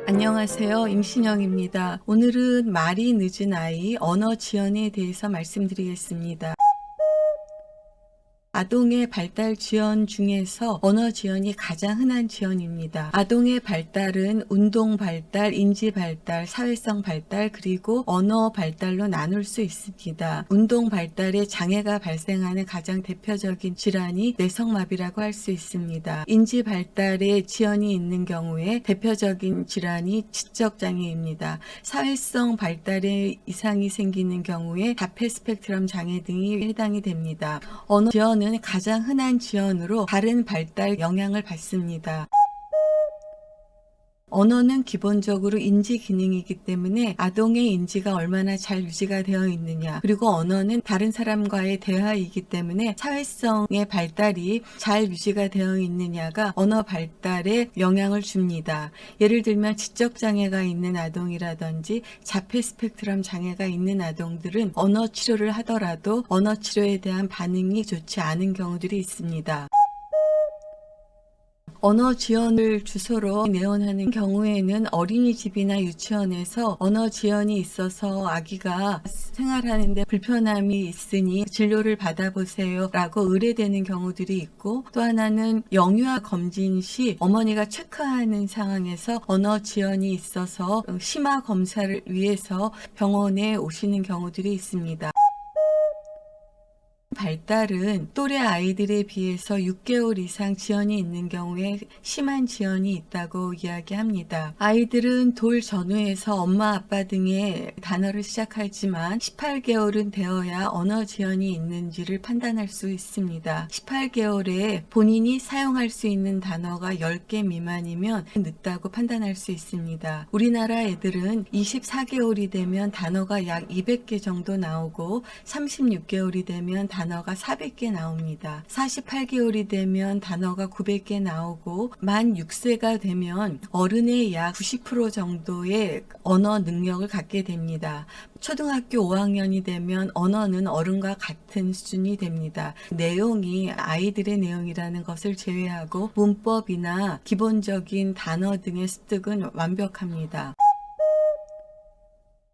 안녕하세요. 임신영입니다. 오늘은 말이 늦은 아이 언어 지연에 대해서 말씀드리겠습니다. 아동의 발달 지연 중에서 언어 지연이 가장 흔한 지연입니다. 아동의 발달은 운동 발달, 인지 발달, 사회성 발달, 그리고 언어 발달로 나눌 수 있습니다. 운동 발달에 장애가 발생하는 가장 대표적인 질환이 뇌성마비라고 할 수 있습니다. 인지 발달에 지연이 있는 경우에 대표적인 질환이 지적장애입니다. 사회성 발달에 이상이 생기는 경우에 자폐 스펙트럼 장애 등이 해당이 됩니다. 언어 지연은 가장 흔한 지연으로 다른 발달 영향을 받습니다. 언어는 기본적으로 인지 기능이기 때문에 아동의 인지가 얼마나 잘 유지가 되어 있느냐, 그리고 언어는 다른 사람과의 대화이기 때문에 사회성의 발달이 잘 유지가 되어 있느냐가 언어 발달에 영향을 줍니다. 예를 들면 지적장애가 있는 아동이라든지 자폐 스펙트럼 장애가 있는 아동들은 언어 치료를 하더라도 언어 치료에 대한 반응이 좋지 않은 경우들이 있습니다. 언어 지원을 주소로 내원하는 경우에는 어린이집이나 유치원에서 언어 지연이 있어서 아기가 생활하는데 불편함이 있으니 진료를 받아보세요 라고 의뢰되는 경우들이 있고, 또 하나는 영유아 검진 시 어머니가 체크하는 상황에서 언어 지연이 있어서 심화 검사를 위해서 병원에 오시는 경우들이 있습니다. 발달은 또래 아이들에 비해서 6개월 이상 지연이 있는 경우에 심한 지연이 있다고 이야기합니다. 아이들은 돌 전후에서 엄마 아빠 등의 단어를 시작하지만 18개월은 되어야 언어 지연이 있는지를 판단할 수 있습니다. 18개월에 본인이 사용할 수 있는 단어가 10개 미만이면 늦다고 판단할 수 있습니다. 우리나라 애들은 24개월이 되면 단어가 약 200개 정도 나오고 36개월이 되면 단어가 400개 나옵니다. 48개월이 되면 단어가 900개 나오고 만 6세가 되면 어른의 약 90% 정도의 언어 능력을 갖게 됩니다. 초등학교 5학년이 되면 언어는 어른과 같은 수준이 됩니다. 내용이 아이들의 내용이라는 것을 제외하고 문법이나 기본적인 단어 등의 습득은 완벽합니다.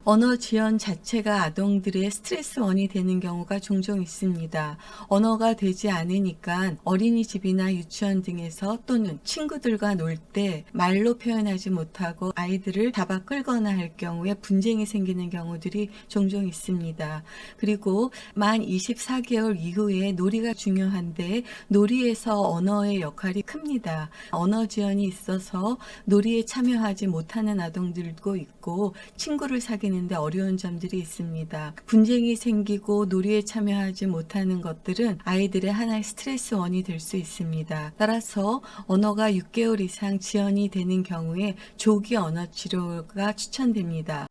언어 지연 자체가 아동들의 스트레스원이 되는 경우가 종종 있습니다. 언어가 되지 않으니까 어린이집이나 유치원 등에서 또는 친구들과 놀 때 말로 표현하지 못하고 아이들을 잡아 끌거나 할 경우에 분쟁이 생기는 경우들이 종종 있습니다. 그리고 만 24개월 이후에 놀이가 중요한데 놀이에서 언어의 역할이 큽니다. 언어 지연이 있어서 놀이에 참여하지 못하는 아동들도 있고 친구를 사귀는 데 어려운 점들이 있습니다. 분쟁이 생기고 놀이에 참여하지 못하는 것들은 아이들의 하나의 스트레스원이 될 수 있습니다. 따라서 언어가 6개월 이상 지연이 되는 경우에 조기 언어 치료가 추천됩니다.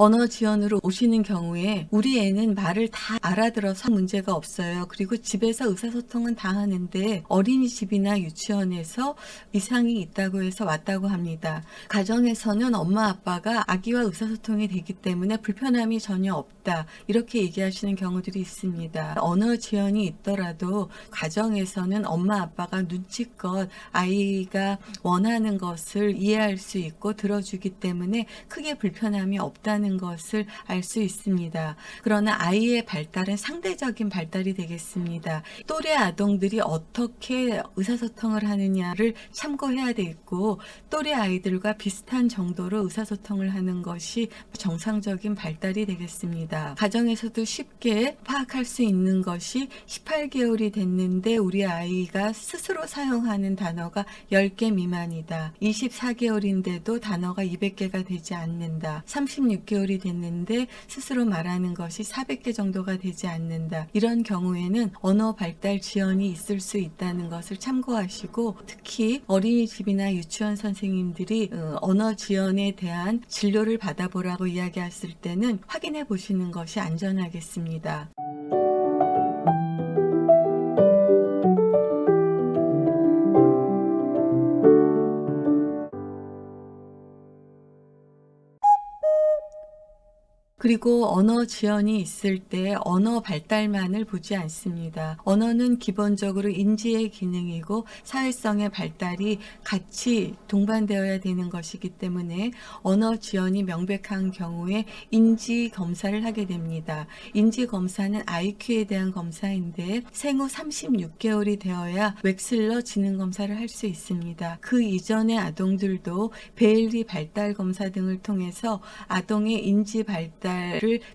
언어 지원으로 오시는 경우에 우리 애는 말을 다 알아들어서 문제가 없어요. 그리고 집에서 의사소통은 다 하는데 어린이집이나 유치원에서 이상이 있다고 해서 왔다고 합니다. 가정에서는 엄마 아빠가 아기와 의사소통이 되기 때문에 불편함이 전혀 없다, 이렇게 얘기하시는 경우들이 있습니다. 언어 지연이 있더라도 가정에서는 엄마 아빠가 눈치껏 아이가 원하는 것을 이해할 수 있고 들어주기 때문에 크게 불편함이 없다는 것을 알 수 있습니다. 그러나 아이의 발달은 상대적인 발달이 되겠습니다. 또래 아동들이 어떻게 의사소통을 하느냐를 참고해야 되겠고, 또래 아이들과 비슷한 정도로 의사소통을 하는 것이 정상적인 발달이 되겠습니다. 가정에서도 쉽게 파악할 수 있는 것이 18개월이 됐는데 우리 아이가 스스로 사용하는 단어가 10개 미만이다. 24개월인데도 단어가 200개가 되지 않는다. 36개월이 됐는데 스스로 말하는 것이 400개 정도가 되지 않는다. 이런 경우에는 언어 발달 지연이 있을 수 있다는 것을 참고하시고, 특히 어린이집이나 유치원 선생님들이 언어 지연에 대한 진료를 받아보라고 이야기했을 때는 확인해 보시는 것이 안전하겠습니다. 그리고 언어 지연이 있을 때 언어 발달만을 보지 않습니다. 언어는 기본적으로 인지의 기능이고 사회성의 발달이 같이 동반되어야 되는 것이기 때문에 언어 지연이 명백한 경우에 인지 검사를 하게 됩니다. 인지 검사는 IQ에 대한 검사인데 생후 36개월이 되어야 웩슬러 지능 검사를 할 수 있습니다. 그 이전의 아동들도 베일리 발달 검사 등을 통해서 아동의 인지 발달을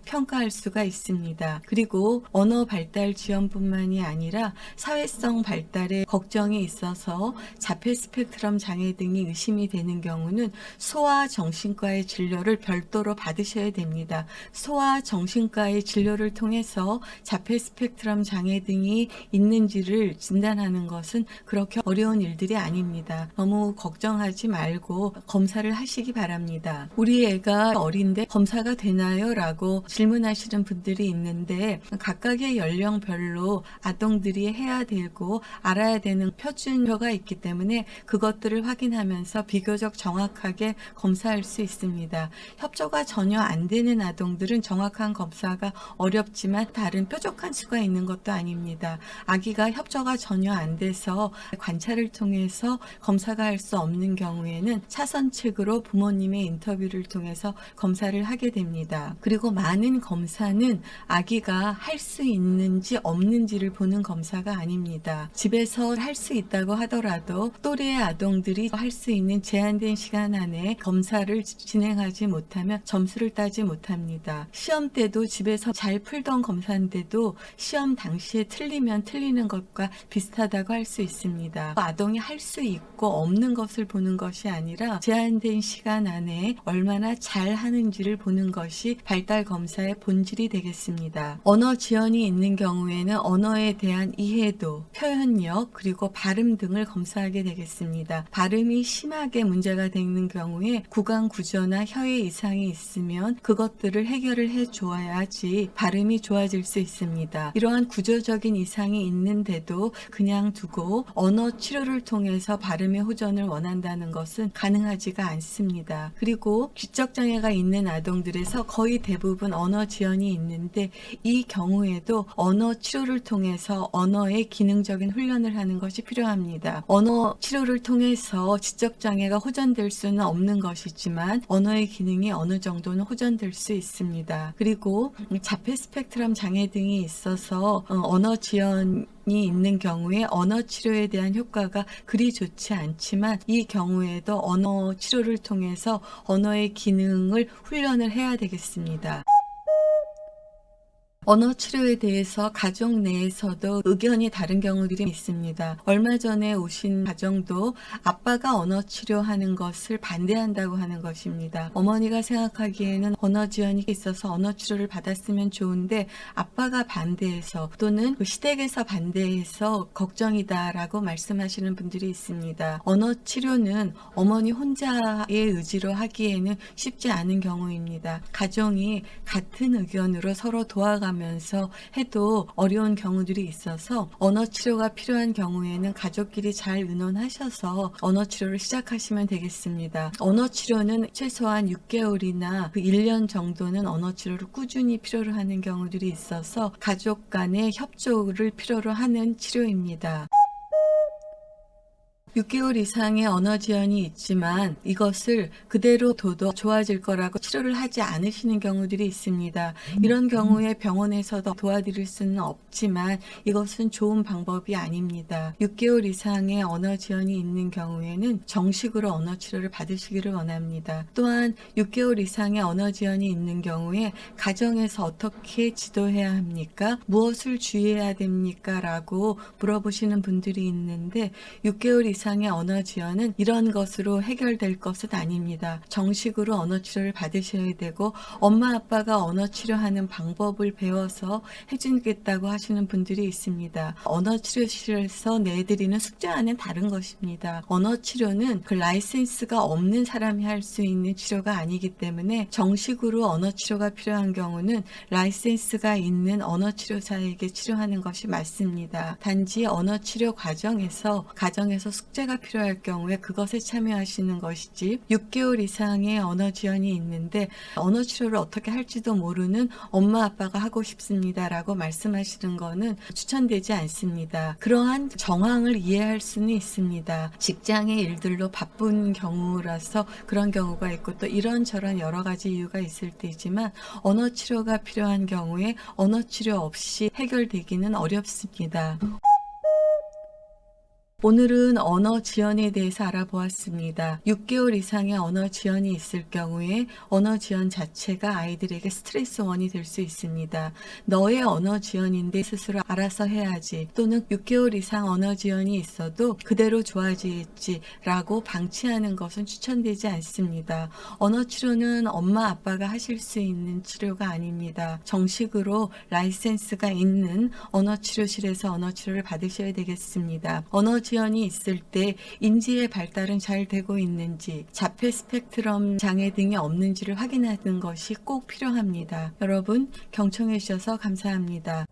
평가할 수가 있습니다. 그리고 언어 발달 지연뿐만이 아니라 사회성 발달에 걱정이 있어서 자폐 스펙트럼 장애 등이 의심이 되는 경우는 소아정신과의 진료를 별도로 받으셔야 됩니다. 소아정신과의 진료를 통해서 자폐 스펙트럼 장애 등이 있는지를 진단하는 것은 그렇게 어려운 일들이 아닙니다. 너무 걱정하지 말고 검사를 하시기 바랍니다. 우리 애가 어린데 검사가 되나요? 라고 질문하시는 분들이 있는데 각각의 연령별로 아동들이 해야 되고 알아야 되는 표준표가 있기 때문에 그것들을 확인하면서 비교적 정확하게 검사할 수 있습니다. 협조가 전혀 안 되는 아동들은 정확한 검사가 어렵지만 다른 뾰족한 수가 있는 것도 아닙니다. 아기가 협조가 전혀 안 돼서 관찰을 통해서 검사가 할 수 없는 경우에는 차선책으로 부모님의 인터뷰를 통해서 검사를 하게 됩니다. 그리고 많은 검사는 아기가 할 수 있는지 없는지를 보는 검사가 아닙니다. 집에서 할 수 있다고 하더라도 또래의 아동들이 할 수 있는 제한된 시간 안에 검사를 진행하지 못하면 점수를 따지 못합니다. 시험 때도 집에서 잘 풀던 검사인데도 시험 당시에 틀리면 틀리는 것과 비슷하다고 할 수 있습니다. 아동이 할 수 있고 없는 것을 보는 것이 아니라 제한된 시간 안에 얼마나 잘 하는지를 보는 것이 발달 검사의 본질이 되겠습니다. 언어 지연이 있는 경우에는 언어에 대한 이해도, 표현력, 그리고 발음 등을 검사하게 되겠습니다. 발음이 심하게 문제가 되는 경우에 구강 구조나 혀의 이상이 있으면 그것들을 해결을 해 줘야지 발음이 좋아질 수 있습니다. 이러한 구조적인 이상이 있는데도 그냥 두고 언어 치료를 통해서 발음의 호전을 원한다는 것은 가능하지가 않습니다. 그리고 지적장애가 있는 아동들에서 거의 대부분 언어 지연이 있는데 이 경우에도 언어 치료를 통해서 언어의 기능적인 훈련을 하는 것이 필요합니다. 언어 치료를 통해서 지적장애가 호전될 수는 없는 것이지만 언어의 기능이 어느 정도는 호전될 수 있습니다. 그리고 자폐 스펙트럼 장애 등이 있어서 언어 지연이 있는 경우에 언어 치료에 대한 효과가 그리 좋지 않지만 이 경우에도 언어 치료를 통해서 언어의 기능을 훈련을 해야 되겠습니다. 언어 치료에 대해서 가족 내에서도 의견이 다른 경우들이 있습니다. 얼마 전에 오신 가정도 아빠가 언어 치료하는 것을 반대한다고 하는 것입니다. 어머니가 생각하기에는 언어 지연이 있어서 언어 치료를 받았으면 좋은데 아빠가 반대해서 또는 시댁에서 반대해서 걱정이다라고 말씀하시는 분들이 있습니다. 언어 치료는 어머니 혼자의 의지로 하기에는 쉽지 않은 경우입니다. 가정이 같은 의견으로 서로 도와가면서 해도 어려운 경우들이 있어서 언어 치료가 필요한 경우에는 가족끼리 잘 의논하셔서 언어 치료를 시작하시면 되겠습니다. 언어 치료는 최소한 6개월이나 1년 정도는 언어 치료를 꾸준히 필요로 하는 경우들이 있어서 가족 간의 협조를 필요로 하는 치료입니다. 6개월 이상의 언어 지연이 있지만 이것을 그대로 둬도 좋아질 거라고 치료를 하지 않으시는 경우들이 있습니다. 이런 경우에 병원에서도 도와드릴 수는 없지만 이것은 좋은 방법이 아닙니다. 6개월 이상의 언어 지연이 있는 경우에는 정식으로 언어 치료를 받으시기를 원합니다. 또한 6개월 이상의 언어 지연이 있는 경우에 가정에서 어떻게 지도해야 합니까? 무엇을 주의해야 됩니까? 라고 물어보시는 분들이 있는데 6개월 이상의 언어 지연은 이런 것으로 해결될 것은 아닙니다. 정식으로 언어 치료를 받으셔야 되고 엄마 아빠가 언어 치료하는 방법을 배워서 해주겠다고 하시는 분들이 있습니다. 언어 치료실에서 내드리는 숙제와는 다른 것입니다. 언어 치료는 그 라이센스가 없는 사람이 할 수 있는 치료가 아니기 때문에 정식으로 언어 치료가 필요한 경우는 라이센스가 있는 언어 치료사에게 치료하는 것이 맞습니다. 단지 언어 치료 과정에서 가정에서 숙제 숙제가 필요할 경우에 그것에 참여하시는 것이지 6개월 이상의 언어 지연이 있는데 언어 치료를 어떻게 할지도 모르는 엄마 아빠가 하고 싶습니다라고 말씀하시는 거는 추천되지 않습니다. 그러한 정황을 이해할 수는 있습니다. 직장의 일들로 바쁜 경우라서 그런 경우가 있고 또 이런저런 여러 가지 이유가 있을 때이지만 언어 치료가 필요한 경우에 언어 치료 없이 해결되기는 어렵습니다. 오늘은 언어 지연에 대해서 알아보았습니다. 6개월 이상의 언어 지연이 있을 경우에 언어 지연 자체가 아이들에게 스트레스원이 될 수 있습니다. 너의 언어 지연인데 스스로 알아서 해야지, 또는 6개월 이상 언어 지연이 있어도 그대로 좋아지겠지라고 방치하는 것은 추천되지 않습니다. 언어 치료는 엄마 아빠가 하실 수 있는 치료가 아닙니다. 정식으로 라이센스가 있는 언어 치료실에서 언어 치료를 받으셔야 되겠습니다. 언어 지연이 있을 때 인지의 발달은 잘 되고 있는지, 자폐 스펙트럼 장애 등이 없는지를 확인하는 것이 꼭 필요합니다. 여러분, 경청해 주셔서 감사합니다.